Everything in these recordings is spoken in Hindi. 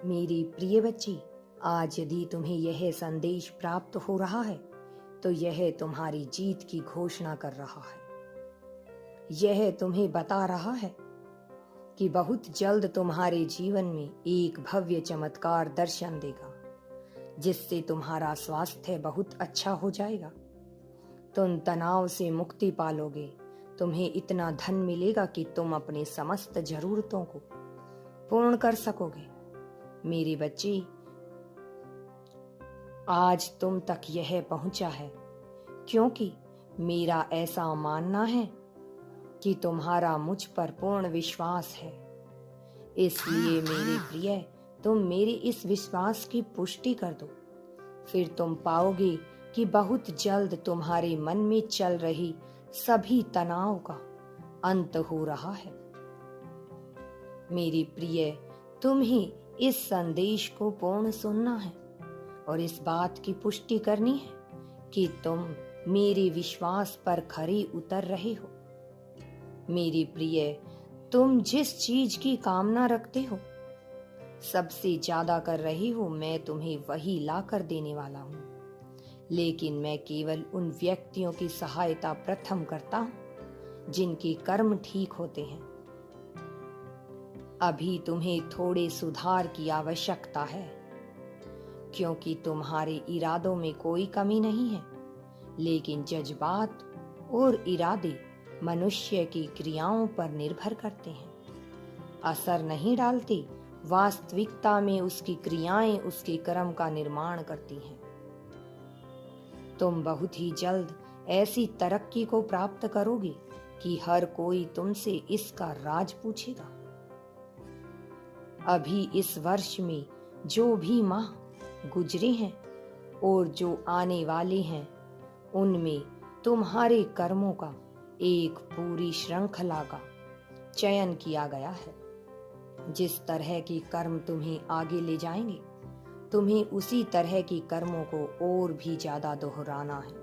मेरी प्रिय बच्ची, आज यदि तुम्हें यह संदेश प्राप्त हो रहा है तो यह तुम्हारी जीत की घोषणा कर रहा है। यह तुम्हें बता रहा है कि बहुत जल्द तुम्हारे जीवन में एक भव्य चमत्कार दर्शन देगा, जिससे तुम्हारा स्वास्थ्य बहुत अच्छा हो जाएगा। तुम तनाव से मुक्ति पालोगे। तुम्हें इतना धन मिलेगा कि तुम अपनी समस्त जरूरतों को पूर्ण कर सकोगे। मेरी बच्ची, आज तुम तक यह पहुंचा है क्योंकि मेरा ऐसा मानना है कि तुम्हारा मुझ पर पूर्ण विश्वास है। इसलिए मेरे प्रिय, तुम मेरे इस विश्वास की पुष्टि कर दो। फिर तुम पाओगे कि बहुत जल्द तुम्हारे मन में चल रही सभी तनाव का अंत हो रहा है। मेरी प्रिय, तुम्हें इस संदेश को पूर्ण सुनना है और इस बात की पुष्टि करनी है कि तुम मेरे विश्वास पर खरे उतर रहे हो। मेरी प्रिय, तुम जिस चीज की कामना रखते हो, सबसे ज्यादा कर रही हो, मैं तुम्हें वही ला कर देने वाला हूँ। लेकिन मैं केवल उन व्यक्तियों की सहायता प्रथम करता हूँ जिनके कर्म ठीक होते हैं। अभी तुम्हें थोड़े सुधार की आवश्यकता है, क्योंकि तुम्हारे इरादों में कोई कमी नहीं है, लेकिन जज्बात और इरादे मनुष्य की क्रियाओं पर निर्भर करते हैं, असर नहीं डालते। वास्तविकता में उसकी क्रियाएं उसके कर्म का निर्माण करती हैं। तुम बहुत ही जल्द ऐसी तरक्की को प्राप्त करोगे कि हर कोई तुमसे इसका राज पूछेगा। अभी इस वर्ष में जो भी माह गुजरे हैं और जो आने वाले हैं, उनमें तुम्हारे कर्मों का एक पूरी श्रृंखला का चयन किया गया है। जिस तरह के कर्म तुम्हें आगे ले जाएंगे, तुम्हें उसी तरह की कर्मों को और भी ज्यादा दोहराना है,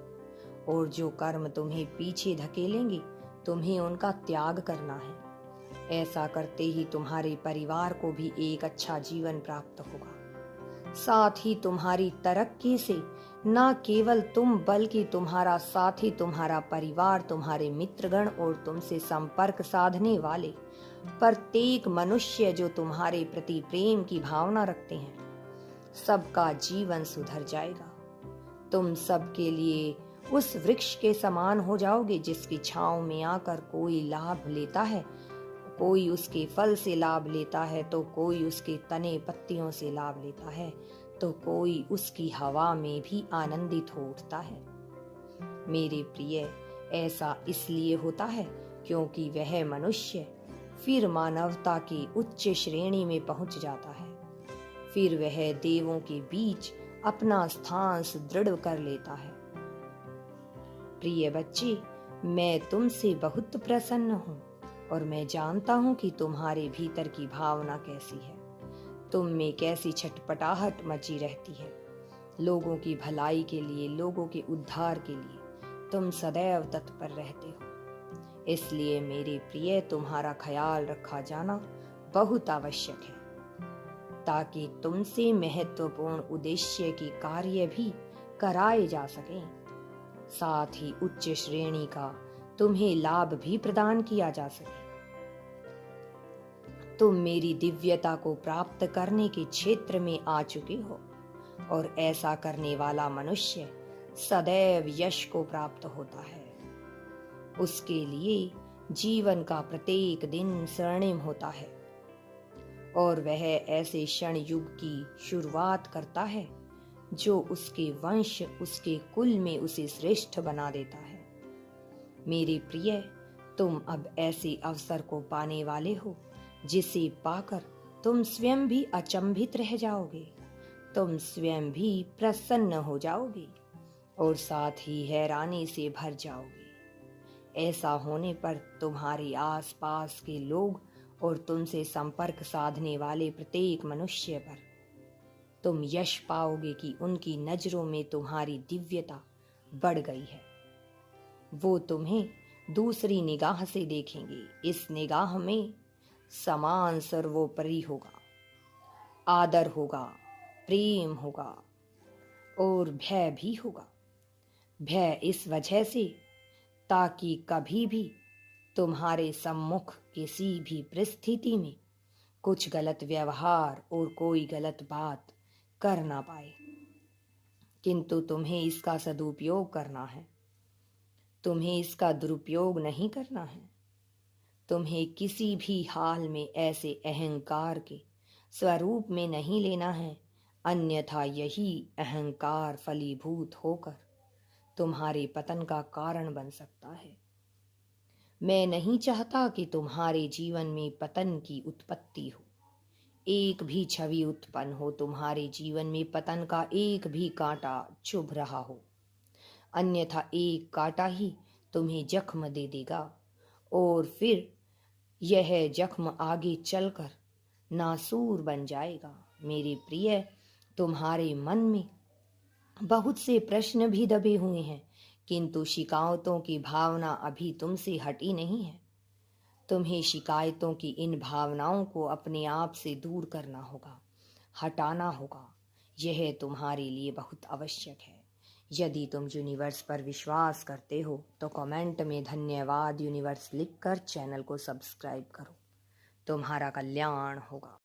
और जो कर्म तुम्हें पीछे धकेलेंगे, तुम्हें उनका त्याग करना है। ऐसा करते ही तुम्हारे परिवार को भी एक अच्छा जीवन प्राप्त होगा। साथ ही तुम्हारी तरक्की से न केवल तुम, बल्कि तुम्हारा साथी, तुम्हारा परिवार, तुम्हारे मित्रगण और तुमसे संपर्क साधने वाले प्रत्येक मनुष्य जो तुम्हारे प्रति प्रेम की भावना रखते हैं, सबका जीवन सुधर जाएगा। तुम सबके लिए उस वृक्ष के समान हो जाओगे जिसकी छांव में आकर कोई लाभ लेता है, कोई उसके फल से लाभ लेता है, तो कोई उसके तने पत्तियों से लाभ लेता है, तो कोई उसकी हवा में भी आनंदित हो उठता है। मेरे प्रिय, ऐसा इसलिए होता है क्योंकि वह मनुष्य फिर मानवता की उच्च श्रेणी में पहुंच जाता है। फिर वह देवों के बीच अपना स्थान सुदृढ़ कर लेता है। प्रिय बच्चे, मैं तुमसे बहुत प्रसन्न हूँ और मैं जानता हूँ कि तुम्हारे भीतर की भावना कैसी है। तुम में कैसी छटपटाहट मची रहती है। लोगों की भलाई के लिए, लोगों के उद्धार के लिए तुम सदैव तत्पर रहते हो। इसलिए मेरे प्रिय, तुम्हारा ख्याल रखा जाना बहुत आवश्यक है, ताकि तुमसे महत्वपूर्ण उद्देश्य की कार्य भी कराए जा सकें। साथ ही उच्च श्रेणी का तुम्हें लाभ भी प्रदान किया जा सके। तुम मेरी दिव्यता को प्राप्त करने के क्षेत्र में आ चुके हो, और ऐसा करने वाला मनुष्य सदैव यश को प्राप्त होता है। उसके लिए जीवन का प्रत्येक दिन स्वर्णिम होता है, और वह ऐसे क्षण युग की शुरुआत करता है जो उसके वंश, उसके कुल में उसे श्रेष्ठ बना देता है। मेरे प्रिय, तुम अब ऐसे अवसर को पाने वाले हो जिसे पाकर तुम स्वयं भी अचंभित रह जाओगे। तुम स्वयं भी प्रसन्न हो जाओगे और साथ ही हैरानी से भर जाओगे। ऐसा होने पर तुम्हारे आसपास के लोग और तुमसे संपर्क साधने वाले प्रत्येक मनुष्य पर तुम यश पाओगे कि उनकी नजरों में तुम्हारी दिव्यता बढ़ गई है। वो तुम्हें दूसरी निगाह से देखेंगे। इस निगाह में समान सर्वोपरि होगा। आदर होगा, प्रेम होगा और भय भी होगा। भय इस वजह से ताकि कभी भी तुम्हारे सम्मुख किसी भी परिस्थिति में कुछ गलत व्यवहार और कोई गलत बात कर ना पाए। किंतु तुम्हें इसका सदुपयोग करना है, तुम्हें इसका दुरुपयोग नहीं करना है। तुम्हें किसी भी हाल में ऐसे अहंकार के स्वरूप में नहीं लेना है, अन्यथा यही अहंकार फलीभूत होकर तुम्हारे पतन का कारण बन सकता है। मैं नहीं चाहता कि तुम्हारे जीवन में पतन की उत्पत्ति हो, एक भी छवि उत्पन्न हो, तुम्हारे जीवन में पतन का एक भी कांटा चुभ रहा हो, अन्यथा एक कांटा ही तुम्हें जख्म दे देगा और फिर यह जख्म आगे चलकर नासूर बन जाएगा। मेरे प्रिय, तुम्हारे मन में बहुत से प्रश्न भी दबे हुए हैं, किंतु शिकायतों की भावना अभी तुमसे हटी नहीं है। तुम्हें शिकायतों की इन भावनाओं को अपने आप से दूर करना होगा, हटाना होगा। यह तुम्हारे लिए बहुत आवश्यक है। यदि तुम यूनिवर्स पर विश्वास करते हो तो कमेंट में धन्यवाद यूनिवर्स लिखकर चैनल को सब्सक्राइब करो। तुम्हारा कल्याण होगा।